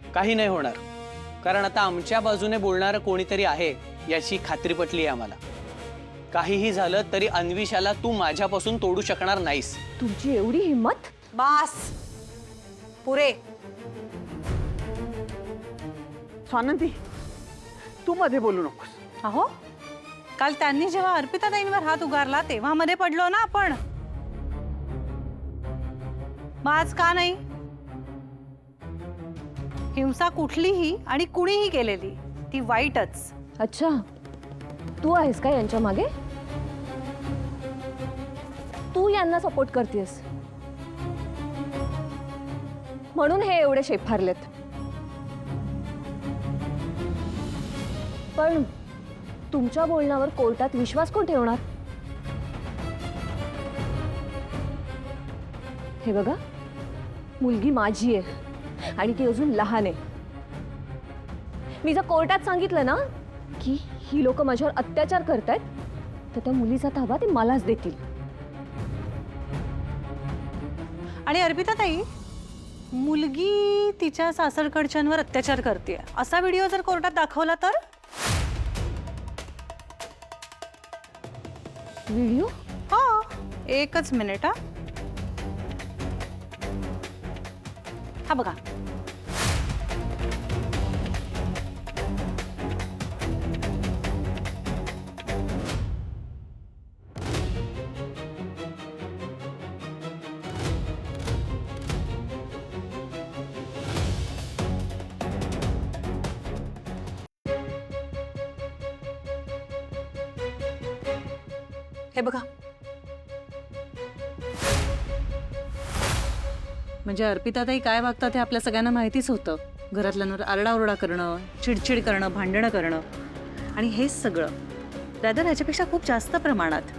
काही नाही होणार, कारण आता आमच्या बाजूने बोलणारं कोणीतरी आहे याची खात्री पटली आहे आम्हाला. काहीही झालं तरी अन्विशाला तू माझ्यापासून तोडू शकणार नाहीस. तुमची एवढी हिम्मत? बास पुरे. स्वानंदी, तू मध्ये बोलू नकोस. अहो, काल त्यांनी जेव्हा अर्पिताताईंवर हात उगारला तेव्हा मध्ये पडलो ना आपण. मग आज का नाही? हिंसा कुठलीही आणि कुणीही केलेली ती वाईटच. अच्छा, तू आहेस का यांच्या मागे? तू यांना सपोर्ट करतेस म्हणून हे एवढे शेफारलेत. पण तुमच्या बोलण्यावर कोर्टात विश्वास कोण ठेवणार? हे बघा, मुलगी माझी आहे आणि ती अजून लहान आहे. मी जर कोर्टात सांगितलं ना की ही लोक माझ्यावर अत्याचार करतायत तर त्या मुलीचा ताबा ते मलाच देतील. आणि अर्पिताताई, मुलगी तिच्या सासरकडच्यांवर अत्याचार करते असा व्हिडिओ जर कोर्टात दाखवला तर? व्हिडिओ? हो, एकच मिनिट. हा बघा. हे बघा. म्हणजे अर्पिताताई काय वागतात हे आपल्या सगळ्यांना माहितीच होतं. घरातल्यांवर आरडाओरडा करणं, चिडचिड करणं, भांडणं करणं, आणि हेच सगळं दादा ह्याच्यापेक्षा खूप जास्त प्रमाणात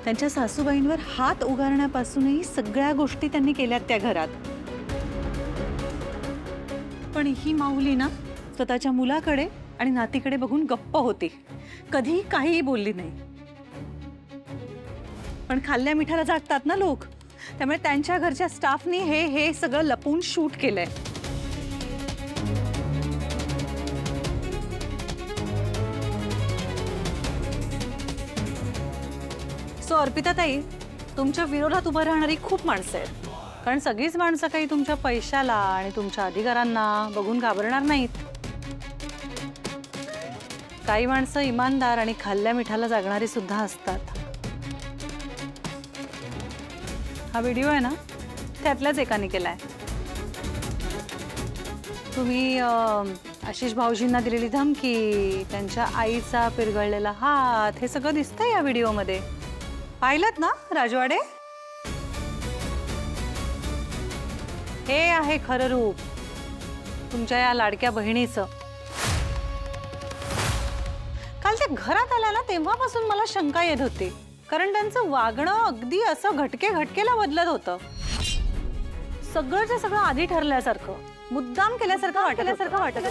त्यांच्या सासूबाईंवर हात उगारण्यापासूनही सगळ्या गोष्टी त्यांनी केल्यात त्या घरात. पण ही माऊली ना स्वतःच्या मुलाकडे आणि नातीकडे बघून गप्प होती, कधीही काहीही बोलली नाही. पण खाल्ल्या मिठाला जागतात ना लोक, त्यामुळे त्यांच्या घरच्या स्टाफनी हे सगळं लपून शूट केलंय. सो अर्पिताताई, तुमच्या विरोधात उभं राहणारी खूप माणसं आहेत, कारण सगळीच माणसं काही तुमच्या पैशाला आणि तुमच्या अधिकारांना बघून घाबरणार नाहीत. काही माणसं इमानदार आणि खाल्ल्या मिठाला जागणारी सुद्धा असतात. हा व्हिडिओ आहे ना, त्यातल्याच एकाने केलाय. तुम्ही आशिष भाऊजींना दिलेली धमकी, त्यांच्या आईचा पिरगळलेला हात, हे सगळं दिसतंय या व्हिडिओमध्ये. पाहिलंत ना राजवाडे? हे आहे खरं रूप तुमच्या या लाडक्या बहिणीचं. काल ते घरात आल्या ना तेव्हापासून मला शंका येत होती, कारण त्यांचं वागणं अगदी असं घटकेला बदलत होतं. सगळंच्या सगळं आधी ठरल्यासारखं, मुद्दाम केल्यासारखं वाटत.